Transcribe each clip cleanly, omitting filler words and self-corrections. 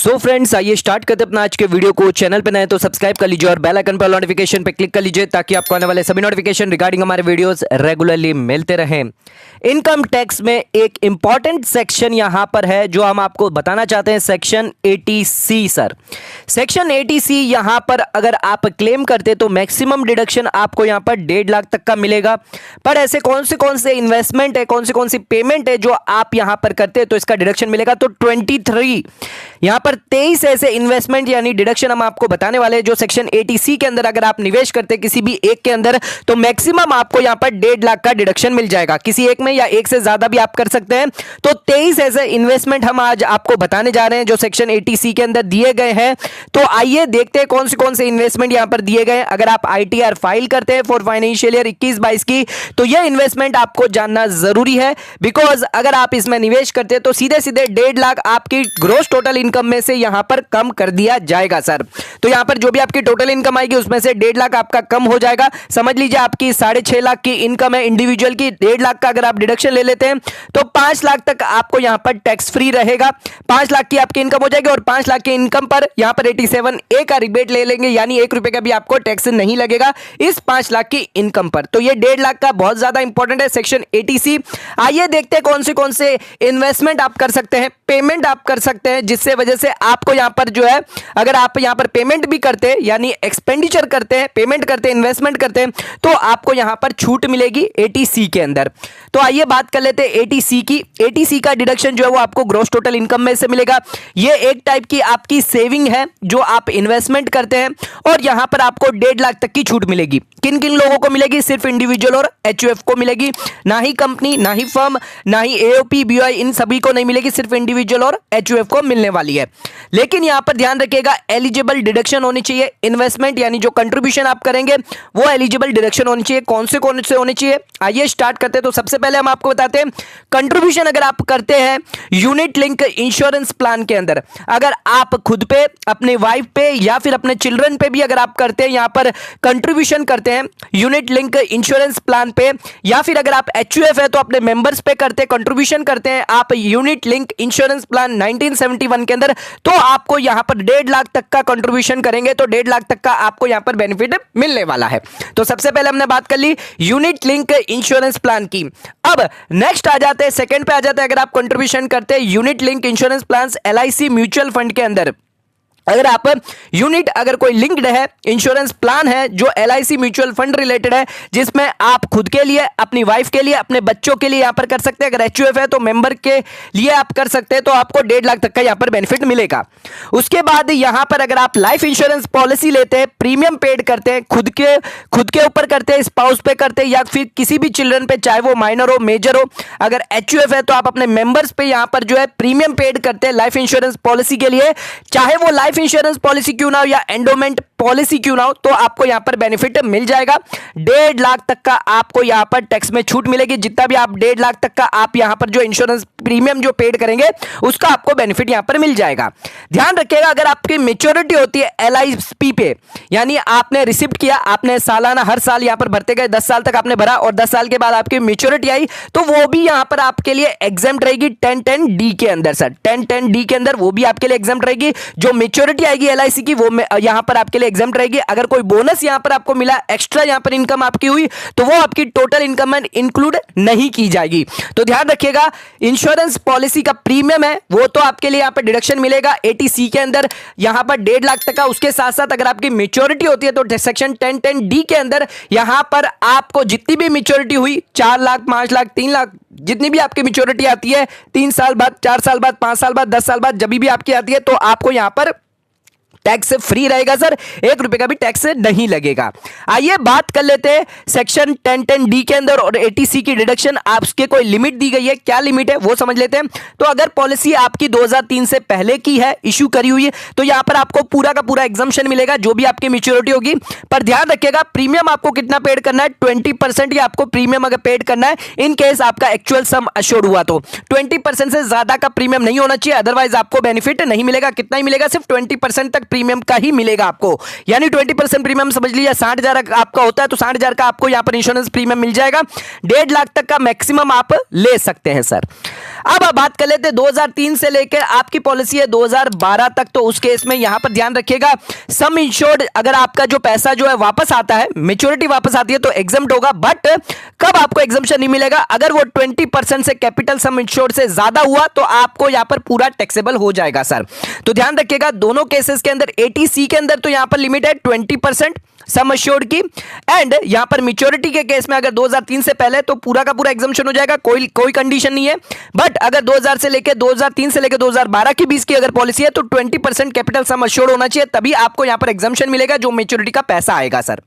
So friends, आइए start करते अपना आज के वीडियो को। चैनल पे नए तो सब्सक्राइब कर लीजिए और बेल आइकन पर नोटिफिकेशन पे क्लिक कर लीजिए ताकि आपको आने वाले सभी नोटिफिकेशन रिगार्डिंग हमारे वीडियोस रेगुलरली मिलते रहें। इनकम टैक्स में एक इंपॉर्टेंट सेक्शन यहां पर है जो हम आपको बताना चाहते हैं, section 80C। Sir, section 80C यहां पर अगर आप क्लेम करते तो मैक्सिमम डिडक्शन आपको यहां पर 1.5 लाख तक का मिलेगा। पर ऐसे कौन से इन्वेस्टमेंट है, कौन सी पेमेंट है जो आप यहां पर करते हैं तो इसका डिडक्शन मिलेगा। तो 23 यहां पर 23 ऐसे इन्वेस्टमेंट यानी डिडक्शन हम आपको बताने वाले हैं जो सेक्शन 80C के अंदर अगर आप निवेश करते हैं किसी भी एक के अंदर तो मैक्सिमम आपको यहां पर 1.5 लाख का डिडक्शन मिल जाएगा। किसी एक में या एक से ज्यादा भी आप कर सकते हैं। तो 23 ऐसे इन्वेस्टमेंट हम आज आपको बताने जा रहे हैं जो सेक्शन 80C के अंदर दिए गए हैं। तो आइए देखते हैं कौन से इन्वेस्टमेंट यहां पर दिए गए। अगर आप ITR फाइल करते हैं फॉर फाइनेंशियल ईयर 21-22 की तो यह इन्वेस्टमेंट आपको जानना जरूरी है, बिकॉज अगर आप इसमें निवेश करते हैं तो सीधे 1.5 लाख आपकी ग्रोस टोटल इनकम में से यहां पर कम कर दिया जाएगा। सर, तो यहां पर जो भी आपकी टोटल इनकम आएगी उसमें से 1.5 लाख आपका कम हो जाएगा। समझ लीजिए आपकी 6.5 लाख की इनकम है इंडिविजुअल की, 1.5 लाख का अगर आप डिडक्शन ले लेते हैं तो 5 लाख तक आपको यहां पर टैक्स फ्री रहेगा। 5 लाख की आपकी इनकम हो जाएगी और 5 लाख की इनकम पर यहां पर 87A का रिबेट ले लेंगे, यानी 1 रुपए का भी आपको टैक्स नहीं लगेगा इस 5 लाख की इनकम पर। तो ये 1.5 लाख का बहुत ज्यादा इंपॉर्टेंट है सेक्शन 80C। आइए देखते हैं कौन से इन्वेस्टमेंट आप कर सकते हैं, पेमेंट आप कर सकते हैं, जिससे वजह से आपको यहां पर जो है अगर आप यहां पर पेमेंट भी करते हैं यानी एक्सपेंडिचर करते हैं, पेमेंट करते हैं, इन्वेस्टमेंट करते हैं तो आपको यहां पर छूट मिलेगी 80C के अंदर। तो आइए बात कर लेते हैं 80C की। 80C का डिडक्शन जो है वो आपको ग्रॉस टोटल इनकम में से मिलेगा। ये एक टाइप की आपकी सेविंग है जो आप इन्वेस्टमेंट करते हैं और यहां पर आपको 1.5 लाख तक की छूट मिलेगी। किन किन लोगों को मिलेगी? सिर्फ इंडिविजुअल और HUF को मिलेगी, ना ही कंपनी, ना ही फर्म, ना ही AOP, BOI, इन सभी को नहीं मिलेगी, सिर्फ इंडिविजुअल और HUF को मिलने वाली है। लेकिन यहां पर ध्यान रखिएगा एलिजिबल डिडक्शन होनी चाहिए। इन्वेस्टमेंट यानी जो कंट्रीब्यूशन आप करेंगे वो एलिजिबल डिडक्शन होनी चाहिए। कौन से होने चाहिए? आइए स्टार्ट करते हैं। तो सबसे पहले हम आपको बताते हैं कंट्रीब्यूशन अगर आप करते हैं यूनिट लिंक इंश्योरेंस प्लान के अंदर, अगर आप खुद पे, अपने वाइफ पे या फिर अपने चिल्ड्रन पे भी अगर आप करते हैं यहां पर कंट्रीब्यूशन करते हैं यूनिट लिंक इंश्योरेंस प्लान पे, या फिर अगर आप HUF है तो अपने मेंबर्स पे करते हैं, कंट्रीब्यूशन करते हैं आप यूनिट लिंक इंश्योरेंस प्लान 1971 के अंदर, तो आपको यहां पर 1.5 लाख तक का कंट्रीब्यूशन करेंगे तो 1.5 लाख तक का आपको यहां पर बेनिफिट मिलने वाला है। तो सबसे पहले हमने बात कर ली यूनिट लिंक इंश्योरेंस प्लान की। अब नेक्स्ट आ जाते हैं, सेकंड पे आ जाते हैं, अगर आप कंट्रीब्यूशन करते हैं unit link insurance plan LIC mutual fund के अंदर, अगर आप यूनिट अगर कोई लिंक्ड है, इंश्योरेंस प्लान है जो LIC म्यूचुअल फंड रिलेटेड है, जिसमें आप खुद के लिए, अपनी वाइफ के लिए, अपने बच्चों के लिए यहां पर कर सकते हैं। अगर HUF है तो मेंबर के लिए आप कर सकते हैं तो आपको 1.5 लाख तक का यहां पर बेनिफिट मिलेगा। उसके बाद यहां पर अगर आप लाइफ इंश्योरेंस पॉलिसी लेते हैं, प्रीमियम पेड करते हैं, खुद के ऊपर करते हैं, स्पाउस पे करते हैं या फिर किसी भी चिल्ड्रन पे, चाहे वो माइनर हो, मेजर हो, अगर HUF है तो आप अपने मेंबर्स पे यहां पर जो है प्रीमियम पेड करते हैं लाइफ इंश्योरेंस पॉलिसी के लिए, चाहे वो लाइफ इंश्योरेंस पॉलिसी क्यों ना हो या एंडोमेंट पॉलिसी क्यों ना हो, तो आपको यहां पर बेनिफिट मिल जाएगा। 1.5 लाख तक का आपको यहां पर टैक्स में छूट मिलेगी। जितना भी आप 1.5 लाख तक का आप यहां पर जो इंश्योरेंस प्रीमियम जो पेड करेंगे उसका आपको बेनिफिट यहां पर मिल जाएगा। ध्यान रखिएगा अगर आपकी मैच्योरिटी होती है LIP पे, यानी आपने रिसिप्ट किया, आपने सालाना हर साल यहां पर भरते गए, 10 साल तक आपने भरा और 10 साल के बाद आपकी मैच्योरिटी आई तो वो भी यहां पर आपके लिए एग्जम्प्ट रहेगी 1010D के अंदर। सर, 1010D के अंदर वो भी आपके लिए एग्जम्प्ट रहेगी। जो मैच्योरिटी आएगी LIC की वो यहां पर आपके लिए एग्जम्प्ट रहेगी। अगर कोई बोनस यहां पर आपको मिला, एक्स्ट्रा यहां पर इनकम आपकी हुई तो वो आपकी टोटल इनकम में इंक्लूड नहीं की जाएगी। तो ध्यान रखिएगा इंश्योरेंस पॉलिसी का प्रीमियम है वो तो आपके लिए यहां पर डिडक्शन मिलेगा 80C के अंदर यहां पर 1.5 लाख तक का। उसके साथ साथ अगर आपकी मैच्योरिटी होती है तो सेक्शन 1010D के अंदर यहां पर आपको जितनी भी मैच्योरिटी हुई, 4 लाख, 5 लाख, 3 लाख, जितनी भी आपकी मैच्योरिटी आती है 3 साल बाद, 4 साल बाद, 5 साल बाद, 10 साल बाद, जब भी आपकी आती है तो आपको यहां पर टैक्स फ्री रहेगा। सर, 1 रुपए का भी टैक्स नहीं लगेगा। आइए बात कर लेते हैं सेक्शन 1010D के अंदर और 80C की डिडक्शन आपके कोई लिमिट दी गई है, क्या लिमिट है वो समझ लेते हैं। तो अगर पॉलिसी आपकी 2003 से पहले की है, इश्यू करी हुई है, तो यहां पर आपको पूरा का पूरा एग्जम्पशन मिलेगा जो भी आपकी मैच्योरिटी होगी। पर ध्यान रखिएगा प्रीमियम आपको कितना पेड करना है, 20% ही आपको प्रीमियम अगर पेड करना है इन केस आपका एक्चुअल सम अश्योर्ड हुआ तो। 20% से ज्यादा का प्रीमियम नहीं होना चाहिए, अदरवाइज आपको बेनिफिट नहीं मिलेगा। कितना ही मिलेगा? सिर्फ 20% तक प्रीमियम का ही मिलेगा आपको, यानी 20% प्रीमियम समझ लीजिए 60,000 आपका होता है तो 60,000 का आपको यहां पर इंश्योरेंस प्रीमियम मिल जाएगा। 1.5 लाख तक का मैक्सिमम आप ले सकते हैं। सर, अब आप बात कर लेते हैं 2003 से लेकर आपकी पॉलिसी है 2012 तक, तो उस केस में यहां पर ध्यान रखिएगा सम इंश्योर्ड अगर आपका जो पैसा जो है वापस आता है, मैच्योरिटी वापस आती है तो एग्जम्प्ट होगा, बट कब आपको एग्जम्पशन नहीं मिलेगा, अगर वो 20% से कैपिटल सम इंश्योर्ड से ज्यादा हुआ तो आपको यहां पर पूरा टैक्सेबल हो जाएगा सर। तो ध्यान रखिएगा दोनों केसेस के अंदर 80C के अंदर तो यहां पर लिमिट है 20% सम अश्योर्ड की, एंड यहां पर मैच्योरिटी के केस में अगर 2003 से पहले तो पूरा का पूरा एग्जम्पशन हो जाएगा, कोई कंडीशन नहीं है। बट अगर 2003 से लेकर 2012 के बीच की अगर पॉलिसी है तो 20% कैपिटल सम अश्योर्ड होना चाहिए, तभी आपको यहां पर एग्जम्पशन मिलेगा जो मैच्योरिटी का पैसा आएगा सर।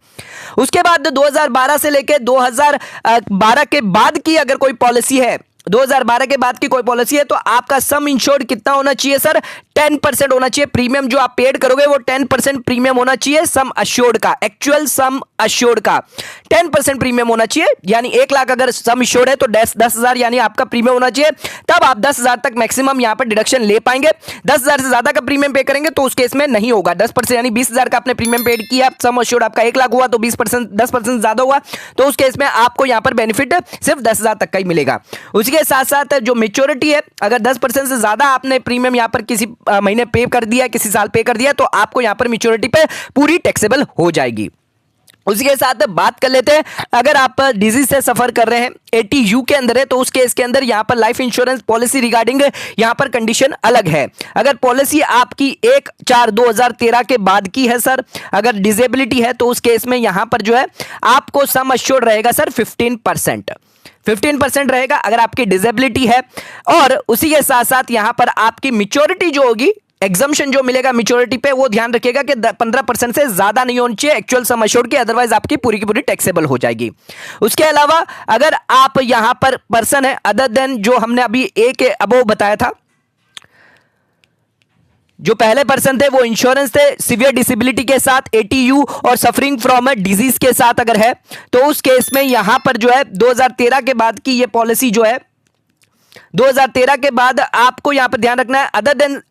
उसके बाद 2012 से लेकर 2012 के बाद की अगर कोई पॉलिसी है, 2012 के बाद की कोई पॉलिसी है तो आपका सम इंश्योर्ड कितना होना चाहिए सर, 10% होना चाहिए। प्रीमियम जो आप पेड करोगे वो 10% प्रीमियम होना चाहिए सम अश्योर्ड का, एक्चुअल सम अश्योर्ड का 10% प्रीमियम होना चाहिए। यानी 1 लाख अगर सम अश्योर्ड है तो 10,000 यानी आपका प्रीमियम होना चाहिए, तब आप 10,000 तक मैक्सिमम यहां पर डिडक्शन ले पाएंगे। 10,000 से ज्यादा का प्रीमियम पे करेंगे तो उस केस में नहीं होगा। 10% यानी 20,000 का आपने प्रीमियम पेड किया, सम अश्योर्ड आपका 1 लाख हुआ तो 10% ज्यादा हुआ, तो उस केस में आपको यहां पर बेनिफिट सिर्फ 10,000 तक का ही मिलेगा। उसके साथ साथ जो मैच्योरिटी है, अगर 10% से ज्यादा आपने प्रीमियम यहां पर किसी महीने पे कर दिया, किसी साल पे कर दिया, तो आपको यहां पर मैच्योरिटी पे पूरी टैक्सेबल हो जाएगी। उसके साथ बात कर लेते हैं अगर आप डिजीज से सफर कर रहे हैं 80U के अंदर है तो उस केस के अंदर यहां पर लाइफ इंश्योरेंस पॉलिसी रिगार्डिंग यहां पर कंडीशन अलग है। अगर पॉलिसी आपकी 1/4/2013 के बाद की है सर, अगर डिसेबिलिटी है तो उस केस में यहां पर जो है आपको सम अश्योर्ड रहेगा सर 15% रहेगा अगर आपकी डिसेबिलिटी है। और उसी के साथ साथ यहां पर आपकी मैच्योरिटी जो होगी, एग्जम्पशन जो मिलेगा मैच्योरिटी पे, वो ध्यान रखिएगा कि 15% से ज्यादा नहीं होनी चाहिए एक्चुअल सम अश्योर्ड की, अदरवाइज आपकी पूरी की पूरी टैक्सेबल हो जाएगी। उसके अलावा अगर आप यहां पर पर्सन है अदर देन जो हमने अभी ए के अबोव बताया था, जो पहले पर्सन थे वो इंश्योरेंस थे सीवियर डिसेबिलिटी के साथ 80U और सफरिंग फ्रॉम अ डिजीज के साथ अगर है तो उस केस में यहां पर जो है 2013 के बाद की ये पॉलिसी जो है 2013 के बाद आपको यहां पर ध्यान रखना है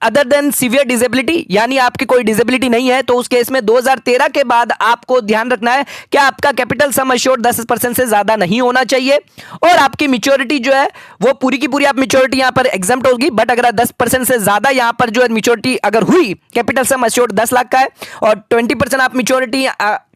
अदर देन सीवियर डिसेबिलिटी, यानी आपकी कोई डिसेबिलिटी नहीं है तो उस केस में 2013 के बाद आपको ध्यान रखना है कि आपका कैपिटल सम अश्योर्ड 10% से ज्यादा नहीं होना चाहिए और आपकी मैच्योरिटी जो है वो पूरी की पूरी आप मैच्योरिटी यहां पर एग्जम्प्ट होगी। बट अगर 10% से ज्यादा यहां पर जो है मैच्योरिटी अगर हुई, कैपिटल सम अश्योर्ड 10 लाख का है और 20% आप मैच्योरिटी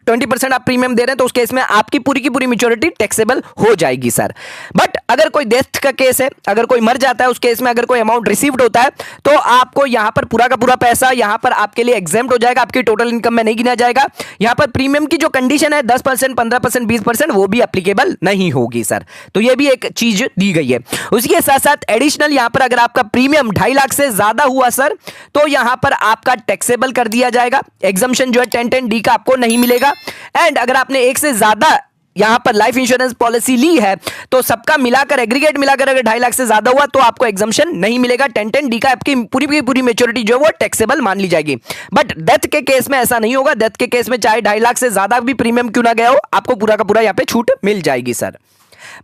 20% आप प्रीमियम दे रहे हैं तो उस केस में आपकी पूरी की पूरी मैच्योरिटी टैक्सेबल हो जाएगी सर। बट अगर कोई डेथ का केस है, अगर कोई मर जाता है, उस केस में अगर कोई अमाउंट रिसीव्ड होता है तो आपको यहां पर पूरा का पूरा पैसा यहां पर आपके लिए एग्जेम्प्ट हो जाएगा, आपकी टोटल इनकम में नहीं गिना जाएगा। यहां पर प्रीमियम की जो कंडीशन है 10%, 15%, 20% वो भी एप्लीकेबल नहीं होगी सर। तो ये भी एक चीज दी गई है। उसके साथ साथ एडिशनल यहां पर अगर आपका प्रीमियम 2.5 लाख से ज्यादा हुआ सर तो यहां पर आपका टैक्सेबल कर दिया जाएगा, एग्जम्पशन जो है 1010D का आपको नहीं मिलेगा। एंड अगर आपने एक से ज्यादा यहां पर लाइफ इंश्योरेंस पॉलिसी ली है तो सबका मिलाकर एग्रीगेट मिलाकर अगर 2.5 लाख से ज्यादा हुआ तो आपको एग्जम्पशन नहीं मिलेगा, 1010D का आपकी पूरी की पूरी मैच्योरिटी जो है वो टैक्सेबल मान ली जाएगी। बट डेथ के केस में ऐसा नहीं होगा, डेथ के केस में चाहे 2.5 लाख से ज्यादा भी प्रीमियम क्यों ना गया हो आपको पूरा का पूरा यहां पे छूट मिल जाएगी सर।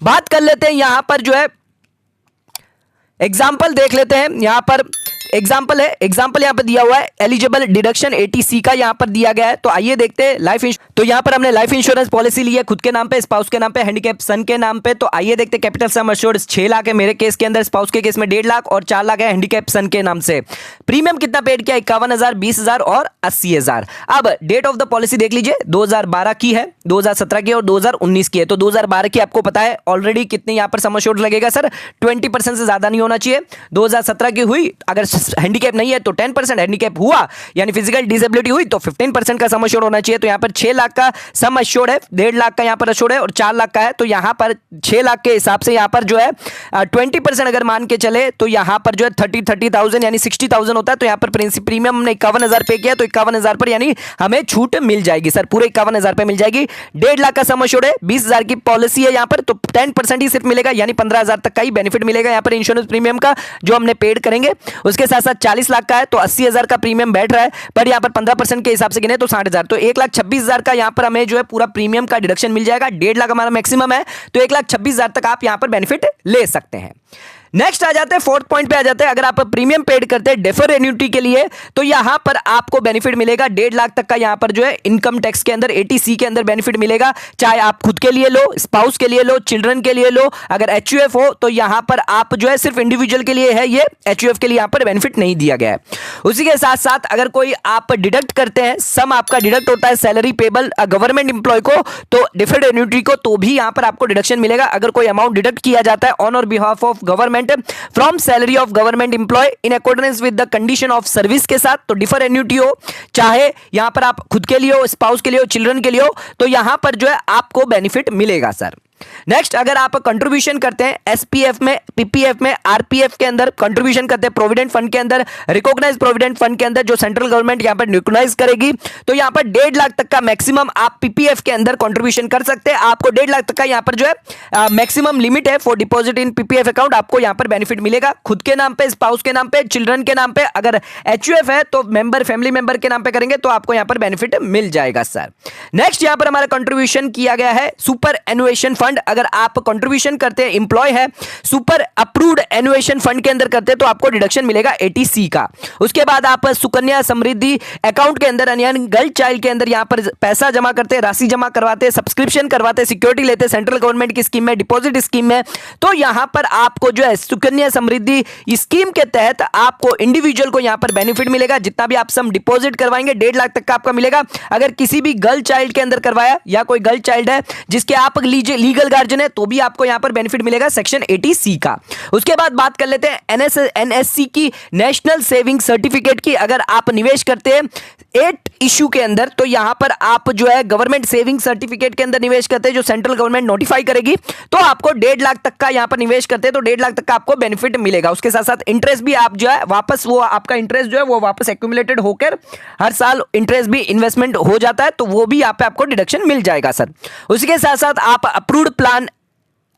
बात कर लेते हैं यहां पर जो है एग्जाम्पल देख लेते हैं। यहां पर एग्जाम्पल है, एग्जाम्पल यहां पर दिया हुआ है एलिजिबल डिडक्शन 80C का यहां पर दिया गया है। तो आइए देखते हैं तो यहां पर हमने लाइफ इंश्योरेंस पॉलिसी ली है खुद के नाम पे, स्पाउस के नाम पे, हैंडीकैप सन के नाम पे। तो आइए देखते हैं कैपिटल सम अश्योर्ड 6 लाख है मेरे केस के अंदर, स्पाउस के केस में 1.5 लाख और 4 लाख है हैंडीकैप सन के नाम से। प्रीमियम कितना पेड किया, 51,000, 20,000 और 80,000। अब डेट ऑफ द पॉलिसी देख लीजिए, 2012 की है, 2017 की और 2019 की है। तो 2012 की आपको पता है ऑलरेडी कितने यहां पर सम अश्योर्ड लगेगा सर, 20% से ज्यादा नहीं होना चाहिए। 2017 की हुई, अगर हैंडीकैप नहीं है तो 10%, हैंडीकैप हुआ यानी फिजिकल डिसेबिलिटी हुई तो 15% का सम अश्योर्ड होना चाहिए। तो यहां पर 6 लाख का सम अश्योर्ड है, 1.5 लाख का यहां पर अश्योर्ड है और 4 लाख का है। तो यहां पर 6 लाख के हिसाब से यहां पर जो है 20% अगर मान के चले तो यहां पर जो है 30,000 यानी 60,000 होता है। तो यहां पर प्रीमियम हमने 51,000 पे किया तो 51,000 पर यानी हमें छूट मिल जाएगी सर, पूरे 51,000 पे मिल जाएगी। 1.5 लाख का सम अश्योर्ड है, 20,000 की पॉलिसी है यहां पर, तो 10% ही सिर्फ मिलेगा यानी 15,000 तक का ही बेनिफिट मिलेगा यहां पर इंश्योरेंस प्रीमियम का जो हमने पेड करेंगे। उसके साथ साथ 40 लाख का है तो 80,000 का प्रीमियम बैठ रहा है, पर यहां पर 15% के हिसाब से गिने तो 60,000, तो 1,26,000 का यहां पर हमें जो है पूरा प्रीमियम का डिडक्शन मिल जाएगा। 1.5 लाख हमारा मैक्सिमम है तो 1,26,000 तक आप यहां पर बेनिफिट ले सकते हैं। नेक्स्ट आ जाते हैं फोर्थ पॉइंट पे आ जाते हैं, अगर आप प्रीमियम पेड करते हैं डेफर एन्युटी के लिए तो यहां पर आपको बेनिफिट मिलेगा 1.5 लाख तक का, यहां पर जो है इनकम टैक्स के अंदर 80C के अंदर बेनिफिट मिलेगा, चाहे आप खुद के लिए लो, स्पाउस के लिए लो, चिल्ड्रन के लिए लो। अगर HUF हो तो यहां पर आप जो है सिर्फ इंडिविजुअल के लिए है, ये HUF के लिए यहां पर बेनिफिट नहीं दिया गया है। उसी के साथ साथ अगर कोई आप डिडक्ट करते हैं, सम आपका डिडक्ट होता है सैलरी पेबल गवर्नमेंट एम्प्लॉय को, तो डिफर्ड एन्युटी को तो भी यहां पर आपको डिडक्शन मिलेगा। अगर कोई अमाउंट डिडक्ट किया जाता है ऑन और behalf of government from salary of government employ in accordance with the condition of service के साथ, तो डिफर एन्युटी हो, चाहे यहां पर आप खुद के लिए हो, स्पाउस के लिए हो, चिल्ड्रन के लिए हो, तो यहां पर जो है आपको बेनिफिट मिलेगा सर। नेक्स्ट, अगर आप कंट्रीब्यूशन करते हैं SPF में, PPF में, RPF के अंदर कंट्रीब्यूशन करते हैं, प्रोविडेंट फंड के अंदर, रिकॉग्नाइज प्रोविडेंट फंड के अंदर जो सेंट्रल गवर्नमेंट यहां पर रिकॉग्नाइज करेगी, तो यहां पर 1.5 लाख तक का मैक्सिमम आप PPF के अंदर कंट्रीब्यूशन कर सकते हैं। आपको 1.5 लाख तक का यहां पर जो है मैक्सिमम लिमिट है for deposit in PPF account, आपको यहां पर बेनिफिट मिलेगा खुद के नाम पे, स्पाउस के नाम पे, चिल्ड्रन के नाम पे। अगर HUF है तो मेंबर, फैमिली मेंबर के नाम पे करेंगे तो आपको यहां पर बेनिफिट मिल जाएगा सर। नेक्स्ट, यहां पर हमारा कंट्रीब्यूशन किया गया है सुपर एनुएशन फंड, अगर आप कंट्रीब्यूशन करते हैं, एम्प्लॉय है, सुपर अप्रूव्ड एनुएशन फंड के अंदर करते हैं तो आपको डिडक्शन मिलेगा 80C का। उसके बाद आप सुकन्या समृद्धि अकाउंट के अंदर यानी गर्ल चाइल्ड के अंदर यहां पर पैसा जमा करते हैं, राशि जमा करवाते हैं, सब्सक्रिप्शन करवाते हैं, सिक्योरिटी लेते हैं सेंट्रल गवर्नमेंट की स्कीम में, डिपॉजिट स्कीम में, तो यहां पर आपको जो है सुकन्या समृद्धि स्कीम के तहत आपको इंडिविजुअल को यहां पर बेनिफिट मिलेगा। जितना भी आप सम डिपॉजिट करवाएंगे 1.5 लाख तक का आपका मिलेगा। अगर किसी भी गर्ल चाइल्ड के अंदर करवाया या कोई गर्ल चाइल्ड है जिसके आप लीगल गार्जियन है तो भी आपको यहां पर बेनिफिट मिलेगा सेक्शन 80C का। उसके बाद बात कर लेते हैं NSC की, नेशनल सेविंग सर्टिफिकेट की। अगर आप निवेश करते हैं 8 इशू के अंदर तो यहां पर आप जो है गवर्नमेंट सेविंग सर्टिफिकेट के अंदर निवेश करते हैं जो सेंट्रल गवर्नमेंट नोटिफाई करेगी, तो आपको 1.5 लाख तक का यहां पर निवेश करते हैं तो 1.5 लाख तक का आपको बेनिफिट मिलेगा। उसके साथ साथ इंटरेस्ट भी आप जो है वापस, वो आपका इंटरेस्ट जो है वो वापस एक्यूमुलेटेड होकर हर साल इंटरेस्ट भी इन्वेस्टमेंट हो जाता है, तो वो भी यहां पे आपको डिडक्शन मिल जाएगा सर। उसके साथ साथ आप अप्रूव्ड प्लान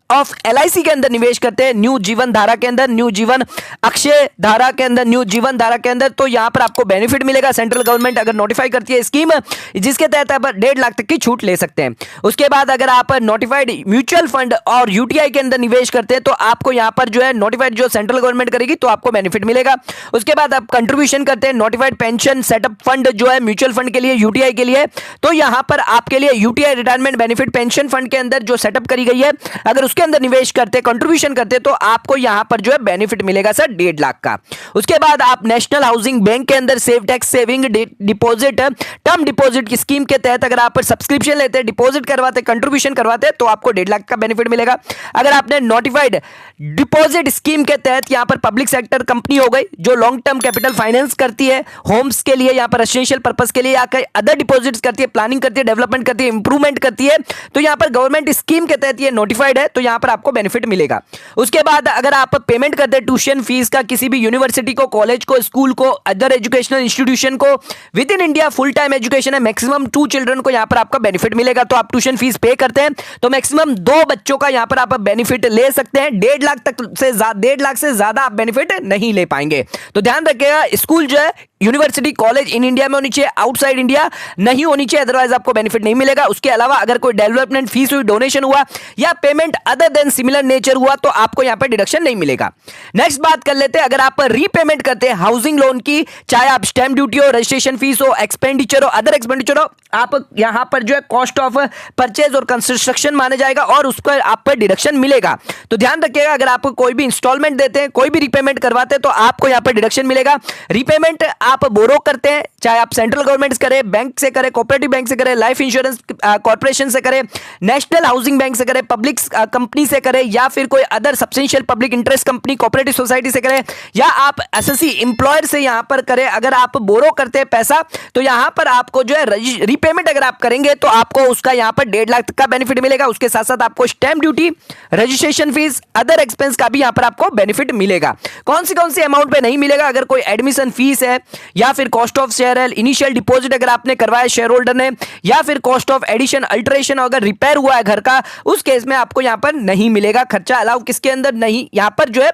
ऑफ LIC के अंदर निवेश करते हैं, न्यू जीवन धारा के अंदर, न्यू जीवन अक्षय धारा के अंदर, न्यू जीवन धारा के अंदर, तो यहां पर आपको बेनिफिट मिलेगा। सेंट्रल गवर्नमेंट अगर नोटिफाई करती है स्कीम जिसके तहत आप 1.5 लाख तक की छूट ले सकते हैं। उसके बाद अगर आप नोटिफाइड म्यूचुअल फंड और UTI के अंदर निवेश करते हैं तो आपको यहां पर जो है नोटिफाइड जो सेंट्रल गवर्नमेंट करेगी तो आपको बेनिफिट मिलेगा। उसके बाद आप कंट्रीब्यूशन करते हैं नोटिफाइड पेंशन सेटअप फंड जो है म्यूचुअल फंड के लिए, UTI के लिए, तो यहां पर आपके लिए UTI retirement benefit pension fund के अंदर जो सेटअप करी गई है, अगर उसके अंदर निवेश करते, कंट्रीब्यूशन करते तो आपको यहां पर जो है बेनिफिट मिलेगा सर 1.5 लाख का। उसके बाद आप नेशनल हाउसिंग बैंक के अंदर save tax saving deposit term deposit की स्कीम के तहत अगर आप सब्सक्रिप्शन लेते हैं, डिपॉजिट करवाते, कंट्रीब्यूशन करवाते तो आपको 1.5 लाख का बेनिफिट मिलेगा। अगर आपने नोटिफाइड डिपॉजिट स्कीम के तहत यहां पर पब्लिक सेक्टर कंपनी हो गई जो लॉन्ग टर्म कैपिटल फाइनेंस करती है, होम्स के लिए, यहां पर रेसिडेंशियल पर्पस के लिए या कई अदर डिपॉजिट्स करती है, प्लानिंग करती है, डेवलपमेंट करती है, इंप्रूवमेंट करती है, तो यहां पर गवर्नमेंट स्कीम के तहत ये नोटिफाइड है तो यहां पर आपको बेनिफिट मिलेगा। उसके बाद अगर आप पेमेंट करते हैं ट्यूशन फीस का किसी भी यूनिवर्सिटी को, कॉलेज को, स्कूल को, अदर एजुकेशनल इंस्टीट्यूशन को, with in India full time education है, मैक्सिमम 2 चिल्ड्रन को यहां पर आपका बेनिफिट मिलेगा। तो आप ट्यूशन फीस पे करते हैं तो मैक्सिमम 2 बच्चों का यहां पर आप बेनिफिट ले सकते हैं। 1.5 लाख तक से 1.5 लाख से ज्यादा आप बेनिफिट नहीं ले पाएंगे। तो ध्यान रखिएगा, स्कूल जो है, यूनिवर्सिटी, कॉलेज इन इंडिया में होनी चाहिए, आउटसाइड इंडिया नहीं होनी चाहिए, अदरवाइज आपको बेनिफिट नहीं मिलेगा। उसके अलावा अगर कोई डेवलपमेंट फीस हुई, डोनेशन हुआ या payment other than similar nature हुआ तो आपको यहां पर डिडक्शन नहीं मिलेगा। नेक्स्ट बात कर लेते हैं, अगर आप रीपेमेंट करते हैं हाउसिंग लोन की, चाहे आप स्टैंप ड्यूटी हो, रजिस्ट्रेशन फीस हो, एक्सपेंडिचर हो, अदर एक्सपेंडिचर हो, आप यहां पर जो है कॉस्ट ऑफ परचेज और कंस्ट्रक्शन माने जाएगा और उस पर आप पर डिडक्शन मिलेगा। तो ध्यान रखिएगा, अगर आप कोई भी इंस्टॉलमेंट देते हैं, कोई भी रीपेमेंट करवाते हैं तो आपको यहां पर डिडक्शन मिलेगा। रीपेमेंट आप बोरो करते हैं, चाहे आप सेंट्रल गवर्नमेंट से करें, बैंक से करें, कोऑपरेटिव बैंक से करें, लाइफ इंश्योरेंस कॉर्पोरेशन से करें, नेशनल हाउसिंग बैंक से करें, पब्लिक कंपनी से करें या फिर कोई other substantial public interest company, cooperative society से करें या आप एसएससी एम्प्लॉयर से यहां पर करें, अगर आप बोरो करते हैं पैसा तो यहां पर आपको जो है रीपेमेंट अगर आप करेंगे तो आपको उसका यहां पर 1.5 लाख तक का बेनिफिट मिलेगा। उसके साथ साथ आपको stamp duty, registration fees, other expense का भी यहां पर आपको बेनिफिट मिलेगा। कौन सी अमाउंट पे नहीं मिलेगा? अगर कोई एडमिशन फीस है या फिर कॉस्ट ऑफ शेयर है, इनिशियल डिपॉजिट अगर आपने करवाया शेयर होल्डर ने, या फिर कॉस्ट ऑफ एडिशन, अल्टरेशन अगर रिपेयर हुआ है घर का, उस केस में आपको यहां पर नहीं मिलेगा। खर्चा अलाउ किसके अंदर नहीं, यहां पर जो है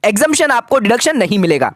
एग्जम्पशन, आपको डिडक्शन नहीं मिलेगा।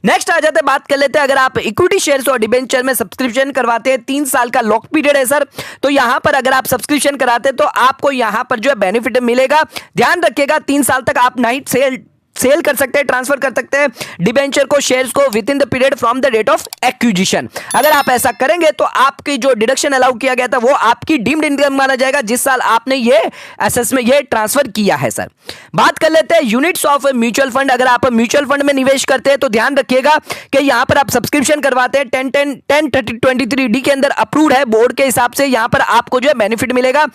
नेक्स्ट आ जाते हैं, बात कर लेते हैं, अगर आप इक्विटी शेयर्स और डिबेंचर में सब्सक्रिप्शन करवाते हैं, 3 साल का लॉक पीरियड है सर, तो यहां पर अगर आप सब्सक्रिप्शन कराते हैं तो आपको यहां पर जो है बेनिफिट मिलेगा। ध्यान रखिएगा, 3 साल तक आप नाइट सेल सेल कर सकते हैं, ट्रांसफर कर सकते हैं डिबेंचर को, शेयर्स को within the period from the date of acquisition. अगर आप ऐसा करेंगे तो आपकी जो डिडक्शन अलाउ किया गया था वो आपकी डीम्ड इनकम माना जाएगा जिस साल आपने ये एसेस में ये ट्रांसफर किया है सर। बात कर लेते हैं यूनिट्स ऑफ म्यूचुअल फंड। अगर आप म्यूचुअल फंड में निवेश करते हैं तो ध्यान रखिएगा कि यहां पर आप सब्सक्रिप्शन करवाते हैं 10-10-10-30-23 डी के अंदर अप्रूव्ड है बोर्ड के हिसाब से, यहां पर आपको जो है बेनिफिट मिलेगा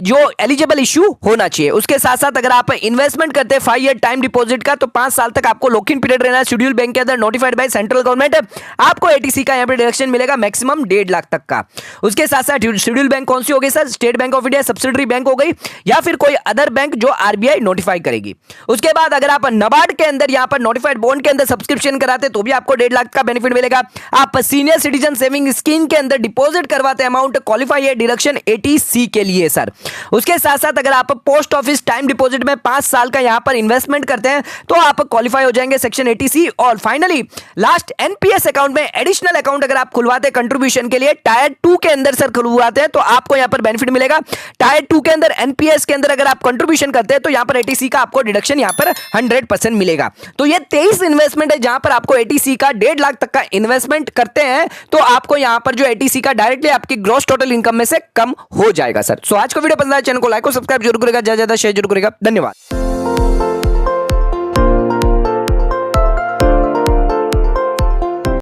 जो एलिजिबल इश्यू होना चाहिए। उसके साथ साथ अगर आप इन्वेस्टमेंट करते हैं 5 ईयर टाइम डिपॉजिट का तो 5 साल तक आपको लॉक इन पीरियड रहना है शेड्यूल बैंक के अंदर नोटिफाइड बाय सेंट्रल गवर्नमेंट। आपको एटीसी का यहां पर डिडक्शन मिलेगा मैक्सिमम 1.5 लाख तक का। उसके साथ साथ शेड्यूल बैंक कौन सी हो गई sir? State bank of India subsidiary bank हो गई या फिर कोई अदर बैंक जो आरबीआई नोटिफाई करेगी। उसके बाद अगर आप नाबार्ड के अंदर यहां पर नोटिफाइड बॉन्ड के अंदर सब्सक्रिप्शन कराते तो भी आपको 1.5 लाख का बेनिफिट मिलेगा। आप सीनियर सिटीजन सेविंग स्कीम के अंदर डिपॉजिट करवाते अमाउंट क्वालिफाई है डिडक्शन एटीसी के लिए सर। उसके साथ साथ अगर आप पोस्ट ऑफिस टाइम डिपॉजिट में 5 साल का यहां पर इन्वेस्टमेंट करते हैं तो आप क्वालिफाई हो जाएंगे सेक्शन एटीसी। और फाइनली लास्ट एनपीएस अकाउंट में एडिशनल अकाउंट अगर आप खुलवाते कंट्रीब्यूशन के लिए टायर 2 के अंदर सर खुलवाते हैं तो आपको यहां पर बेनिफिट मिलेगा। टायर 2 के अंदर एनपीएस के अंदर अगर आप कंट्रीब्यूशन करते हैं तो यहां पर एटीसी का आपको डिडक्शन यहां पर 100% मिलेगा। तो ये 23 इन्वेस्टमेंट है जहां पर आपको एटीसी का 1.5 लाख तक का इन्वेस्टमेंट करते हैं तो आपको यहां पर जो एटीसी का डायरेक्टली आपकी ग्रॉस टोटल इनकम में से कम हो जाएगा सर। सो आज का वीडियो पसंद आया चैनल को लाइक और सब्सक्राइब जरूर करेगा, ज्यादा शेयर जरूर करेगा। धन्यवाद।